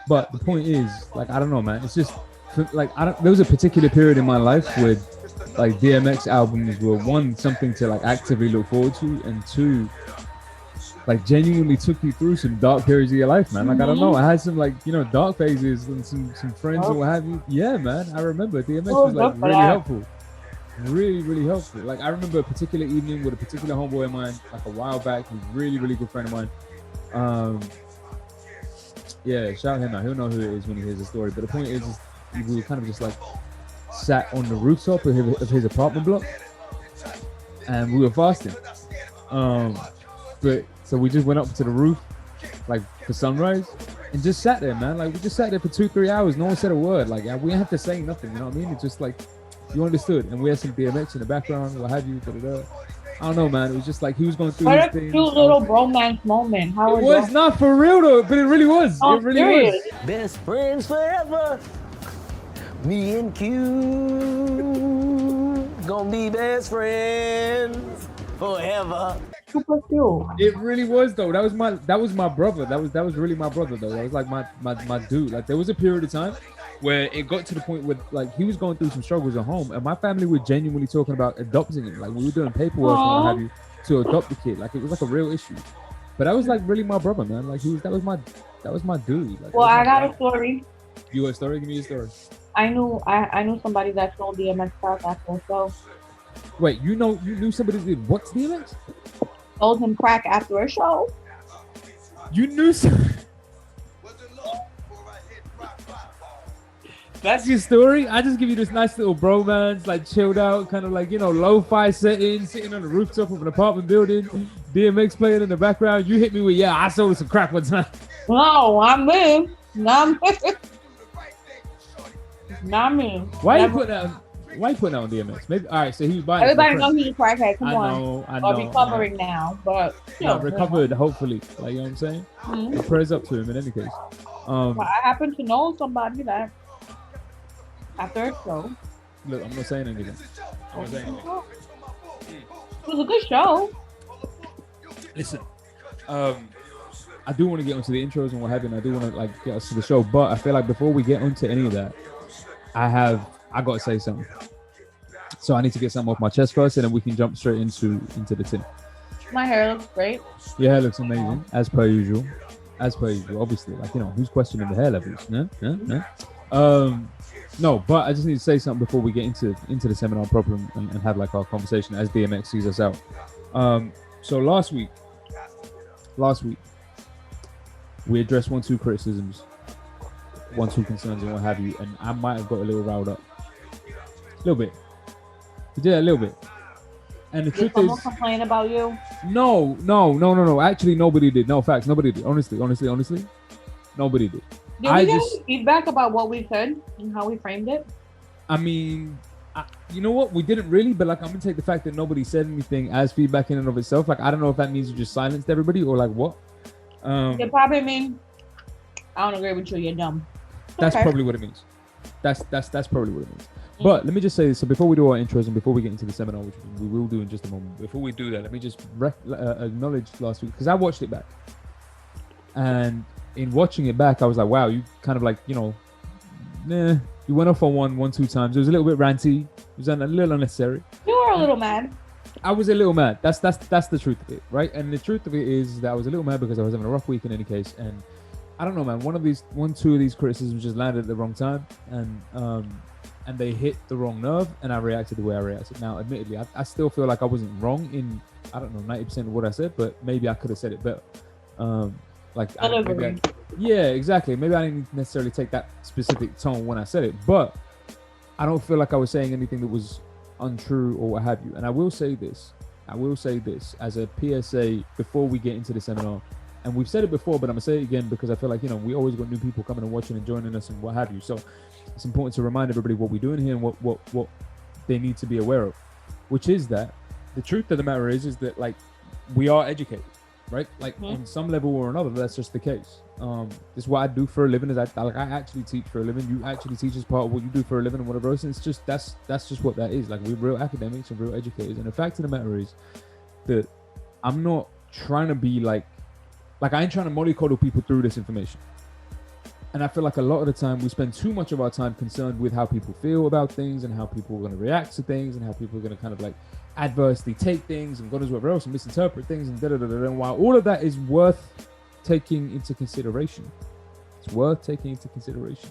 But the point is, like, I don't know, man. It's just like I don't. There was a particular period in my life where like DMX albums were one something to like actively look forward to, and two like genuinely took you through some dark periods of your life, man. Like I don't know, I had some like dark phases and some friends and Oh, what have you. Yeah, man. I remember DMX oh, was like good for really that. helpful, really helpful. Like I remember a particular evening with a particular homeboy of mine, like a while back. He's really good friend of mine. Um, yeah, shout him out. He'll know who it is when he hears the story. But the point is we were kind of just like sat on the rooftop of his apartment block, and we were fasting. Um, but so we just went up to the roof, like for sunrise, and just sat there, man. Like we just sat there for 2-3 hours. No one said a word. Like we didn't have to say nothing. You know what I mean? It's just like you understood. And we had some DMX in the background, what have you. Da-da-da. I don't know, man. It was just like he was going through What his a things. cute little bromance moment. How It was was that? not for real though, but it really was. It Oh, really was. serious. Best friends forever. Me and Q gonna be best friends forever. Super cute. It really was though. That was my brother. That was really my brother though. That was like my dude. Like there was a period of time where it got to the point where like he was going through some struggles at home, and my family were genuinely talking about adopting him. Like we were doing paperwork and what Aww. have you to adopt the kid. Like it was like a real issue. But that was like really my brother, man. Like that was my dude. Like that Well, was I my got a guy. story. You got a story? Give me a story. I knew somebody that sold DMX crack after a show. Wait, you knew somebody that did what's DMX? Sold him crack after a show. You knew some. That's your story. I just give you this nice little bromance, like chilled out, kind of like lo-fi setting, sitting on the rooftop of an apartment building, DMX playing in the background. You hit me with, yeah, I sold some crack one time. No, I'm me. Not me. Not me. Why you Never. putting that? Why you putting that on DMX? Maybe all right. So he was buying it for Everybody a knows friend. he's a crackhead. Come I on. know, I Or know. recovering now, but No, recovered. Hopefully, like you know what I'm saying. Mhm. Prayers up to him in any case. But I happen to know somebody that after a show. Look, I'm not saying anything. I'm not saying anything. It was a good show. Listen, I do want to get onto the intros and what have you. And I do want to like get us to the show, but I feel like before we get onto any of that, I got to say something. So I need to get something off my chest first, and then we can jump straight into the tin. My hair looks great. Your hair looks amazing, as per usual. As per usual, obviously. Like who's questioning the hair levels? No, no, no. No, but I just need to say something before we get into the seminar proper and have like our conversation as DMX sees us out. So last week, we addressed 1-2 criticisms, 1-2 concerns, and what have you, and I might have got a little riled up, a little bit. We did a little bit, and the Did truth someone is, complain about you? no. Actually, nobody did. No facts, nobody did. Honestly, nobody did. Did we get any feedback about what we said and how we framed it? I mean, you know what? We didn't really, but like I'm gonna take the fact that nobody said anything as feedback in and of itself. Like I don't know if that means you just silenced everybody or like what. It probably mean I don't agree with you. You're dumb. That's Okay. probably what it means. That's probably what it means. But let me just say this. So before we do our intros and before we get into the seminar, which we will do in just a moment, before we do that, let me just acknowledge last week because I watched it back, and in watching it back, I was like, wow, you kind of like you went off on 1-2 times. It was a little bit ranty. It was a little unnecessary. You were a little mad. I was a little mad. That's the truth of it, right? And the truth of it is that I was a little mad because I was having a rough week in any case, and I don't know, man. 1-2 of these criticisms just landed at the wrong time, and they hit the wrong nerve, and I reacted the way I reacted. Now, admittedly, I still feel like I wasn't wrong in 90% of what I said, but maybe I could have said it better. Yeah, exactly. Maybe I didn't necessarily take that specific tone when I said it, but I don't feel like I was saying anything that was untrue or what have you. And I will say this as a PSA before we get into the seminar. And we've said it before, but I'm gonna say it again because I feel like we always got new people coming and watching and joining us and what have you. So it's important to remind everybody what we're doing here and what they need to be aware of, which is that the truth of the matter is that like we are educated, right? Like on some level or another, that's just the case. This is what I do for a living. Is I actually teach for a living. You actually teach as part of what you do for a living and whatever else. And it's just that's just what that is. Like we're real academics and real educators. And the fact of the matter is that I'm not trying to be like I ain't trying to mollycoddle people through this information. And I feel like a lot of the time we spend too much of our time concerned with how people feel about things and how people are going to react to things and how people are going to kind of like adversely take things and God knows whatever else and misinterpret things and da-da-da-da. And while all of that is worth taking into consideration, it's worth taking into consideration.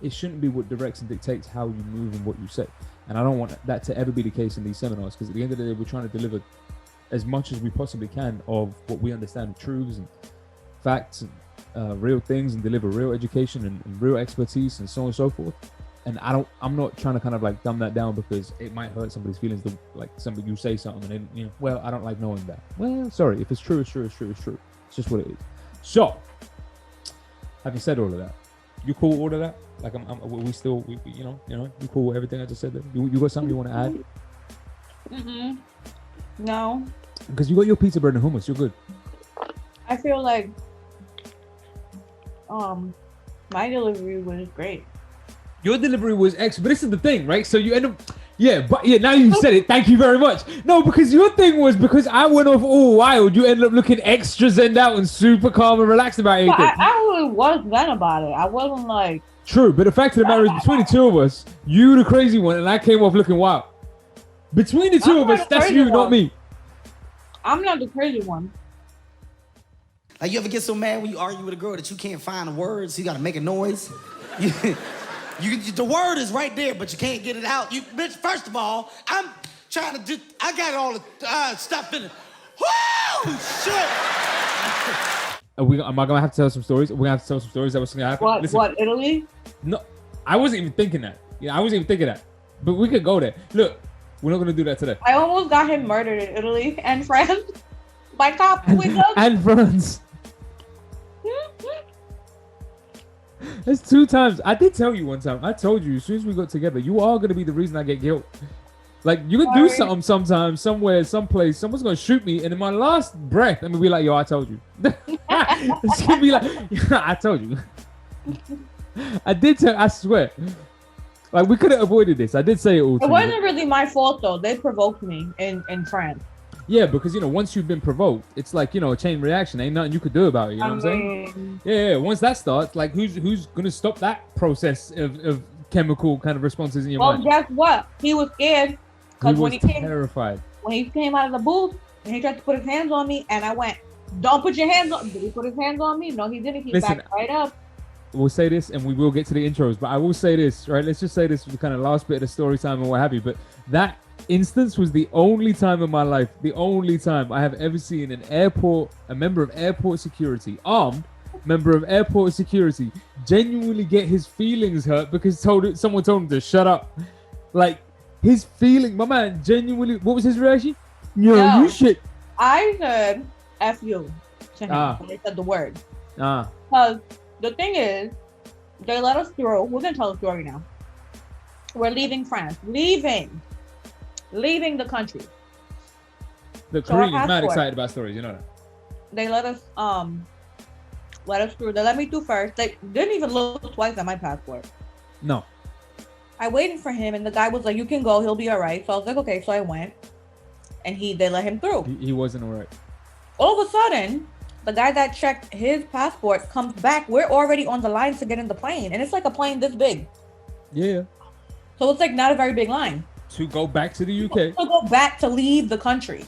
It shouldn't be what directs and dictates how you move and what you say. And I don't want that to ever be the case in these seminars, because at the end of the day, we're trying to deliver as much as we possibly can of what we understand, truths and facts and real things, and deliver real education and real expertise and so on and so forth. And I'm not trying to kind of like dumb that down because it might hurt somebody's feelings to, like, somebody, you say something and then, well, I don't like knowing that. Well, sorry, if it's true, it's true, it's true, it's true. It's just what it is. So, having said all of that, you cool with all of that? Like, we still, you cool with everything I just said? You got something you want to add? No. Because you got your pizza bread and hummus, you're good. I feel like my delivery was great. Your delivery was excellent, but this is the thing, right? So you end up, now you said it. Thank you very much. No, because your thing was, because I went off all wild, you ended up looking extra zenned out and super calm and relaxed about everything. I really was zen about it. I wasn't like. True, but the fact of the matter is, between the two of us, you the crazy one, and I came off looking wild. Between the two of us, that's you, not me. I'm not the crazy one. Like, you ever get so mad when you argue with a girl that you can't find the words, so you gotta make a noise? The word is right there, but you can't get it out. Bitch, first of all, I'm trying to do, I got all the stuff in it. Woo! Shit! Am I gonna have to tell some stories? We're gonna have to tell some stories that was gonna happen. What, Italy? No, I wasn't even thinking that. Yeah, I wasn't even thinking that. But we could go there. Look, we're not gonna do that today. I almost got him murdered in Italy and France by cops with guns. And France. That's 2 times. I did tell you one time. I told you as soon as we got together, you are gonna be the reason I get guilt. Like, you could do something sometime, somewhere, someplace. Someone's gonna shoot me, and in my last breath, I'm gonna be like, "Yo, I told you." It's gonna be like, "I told you." I did tell. I swear. Like, we could have avoided this. I did say it all. It wasn't really my fault though. They provoked me in France. Yeah, because once you've been provoked, it's like a chain reaction. Ain't nothing you could do about it. You know what I'm saying? Yeah. Once that starts, like, who's gonna stop that process of chemical kind of responses in your mind? Well, guess what? He was scared because when he came out of the booth and he tried to put his hands on me, and I went, "Don't put your hands on." Did he put his hands on me? No, he didn't. He backed right up. We'll say this, and we will get to the intros, but I will say this, right? Let's just say this for the kind of last bit of the story time and what have you. But that instance was the only time in my life, the only time I have ever seen a member of airport security, armed member of airport security, genuinely get his feelings hurt because someone told him to shut up. Like, his feeling, my man, genuinely. What was his reaction? No, you should. I said "F you" to him when they said the word. Because the thing is, they let us through. We're gonna tell the story now. We're leaving France. Leaving the country. The Korean is not excited about stories, you know that. They let us through. They let me through first. They didn't even look twice at my passport. No. I waited for him, and the guy was like, "You can go. He'll be all right." So I was like, "Okay." So I went, and they let him through. He wasn't all right. All of a sudden, the guy that checked his passport comes back. We're already on the line to get in the plane, and it's like a plane this big. Yeah. So it's like not a very big line. To go back to the UK. To go back to leave the country.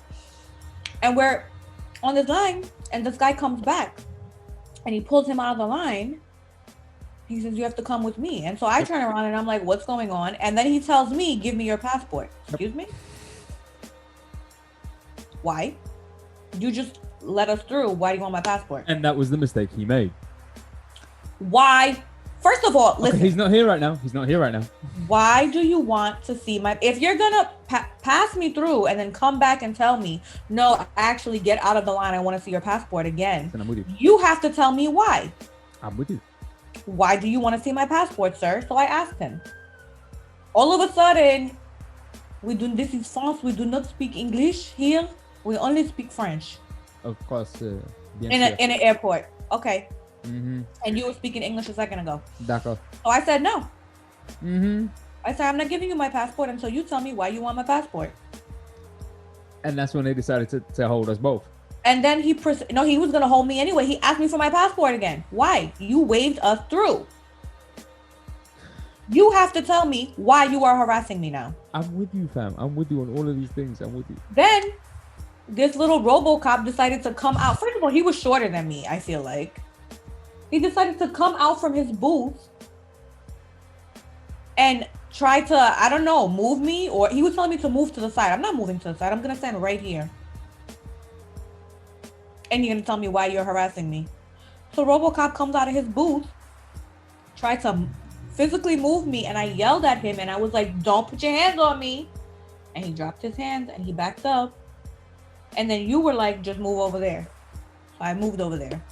And we're on this line, and this guy comes back, and he pulls him out of the line. He says, "You have to come with me." And so I turn around, and I'm like, "What's going on?" And then he tells me, "Give me your passport." Excuse me? Why? You just let us through. Why do you want my passport? And that was the mistake he made. Why? First of all, listen. Okay, he's not here right now. Why do you want to see my... If you're going to pass me through and then come back and tell me, "No, actually get out of the line. I want to see your passport again." Then I'm with you. You have to tell me why. I'm with you. Why do you want to see my passport, sir? So I asked him. All of a sudden, this is France. We do not speak English here. We only speak French. Of course. In an airport. Okay. Mm-hmm. And you were speaking English a second ago. D'accord. So I said no. Mm-hmm. I said, "I'm not giving you my passport until you tell me why you want my passport." And that's when they decided to hold us both. And then he was going to hold me anyway. He asked me for my passport again. Why? You waved us through. You have to tell me why you are harassing me now. I'm with you, fam. I'm with you on all of these things. I'm with you. Then this little RoboCop decided to come out. First of all, he was shorter than me, I feel like. He decided to come out from his booth and try to, I don't know, move me, or he was telling me to move to the side. I'm not moving to the side. I'm gonna stand right here. And you're gonna tell me why you're harassing me. So RoboCop comes out of his booth, tried to physically move me, and I yelled at him and I was like, don't put your hands on me. And he dropped his hands and he backed up. And then you were like, just move over there. So I moved over there.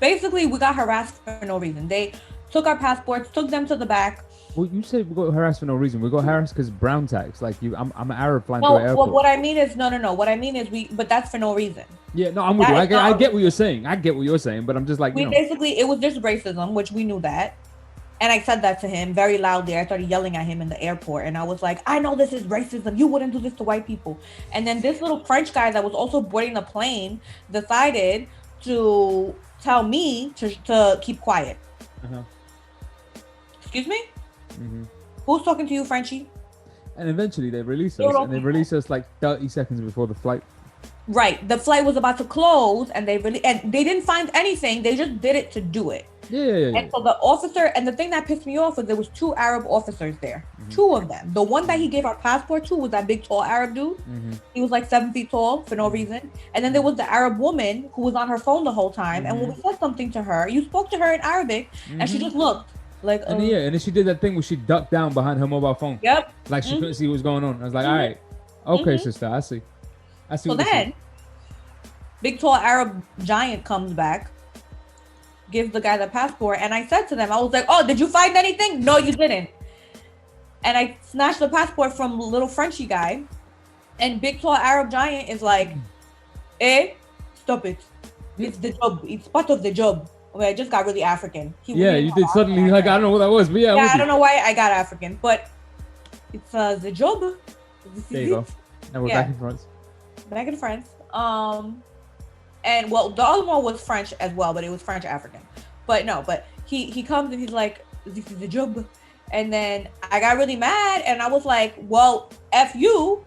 Basically, we got harassed for no reason. They took our passports, took them to the back. Well, you said we got harassed for no reason. We got harassed because brown tax. Like I'm an Arab flying through the No, airport. what I mean is, no. What I mean is but that's for no reason. Yeah, no, I'm with you. I get what you're saying. I get what you're saying, but I'm just like, Basically, it was just racism, which we knew that. And I said that to him very loudly. I started yelling at him in the airport. And I was like, I know this is racism. You wouldn't do this to white people. And then this little French guy that was also boarding the plane decided to tell me to keep quiet. Uh-huh. Excuse me? Mm-hmm. Who's talking to you, Frenchie? And eventually they released us, and they released us like 30 seconds before the flight. Right. The flight was about to close, and they didn't find anything. They just did it to do it. Yeah. And so the officer, and the thing that pissed me off was there was 2 Arab officers there. Mm-hmm. 2 of them. The one that he gave our passport to was that big tall Arab dude. Mm-hmm. He was like 7 feet tall for no reason. And then there was the Arab woman who was on her phone the whole time. Mm-hmm. And when we said something to her, you spoke to her in Arabic, and she just looked like. And then she did that thing where she ducked down behind her mobile phone. Yep. Like she couldn't see what was going on. I was like, all right, okay, sister, I see. So then, big tall Arab giant comes back, gives the guy the passport, and I said to them, I was like, oh, did you find anything? No, you didn't. And I snatched the passport from little Frenchy guy, and big tall Arab giant is like, stop it. It's the job. It's part of the job. Okay, I just got really African. You did suddenly, like, I don't know what that was, but yeah. I don't know why I got African, but it's the job. There you go. And we're back in France. Back in France. And well, the other one was French as well, but it was French African. But he comes and he's like, this is the job. And then I got really mad and I was like, well, F you.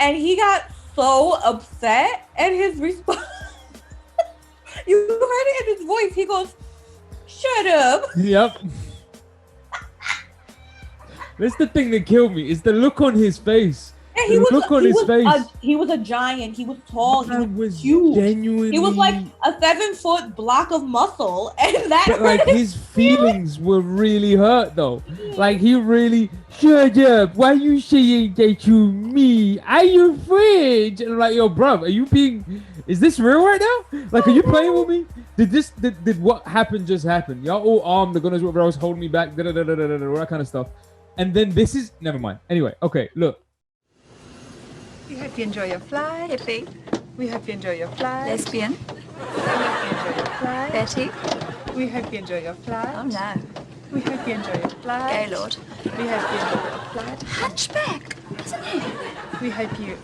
And he got so upset, and his response, you heard it in his voice. He goes, shut up. Yep. That's the thing that killed me, is the look on his face. Yeah, he was a giant. He was tall. He was huge. Genuinely. He was like a 7-foot block of muscle, and that. But like his feelings were really hurt though. Like he really, shut up. Why you saying that to me? Are you French? And I'm like, yo, bruv, are you being? Is this real right now? Like, are you playing with me? Did what happened just happen? Y'all all armed. The gunners were always holding me back. All that kind of stuff. And then this is never mind. Anyway, okay, look. We hope you enjoy your flight. Hippie. We hope you enjoy your flight. Lesbian. We hope you enjoy your flight. Betty. We hope you enjoy your flight. Oh no. We hope you enjoy your flight. Gaylord. We hope you enjoy your flight. Hunchback, isn't he? We hope you...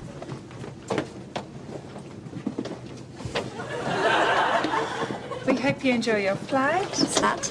We hope you enjoy your flight. Slut.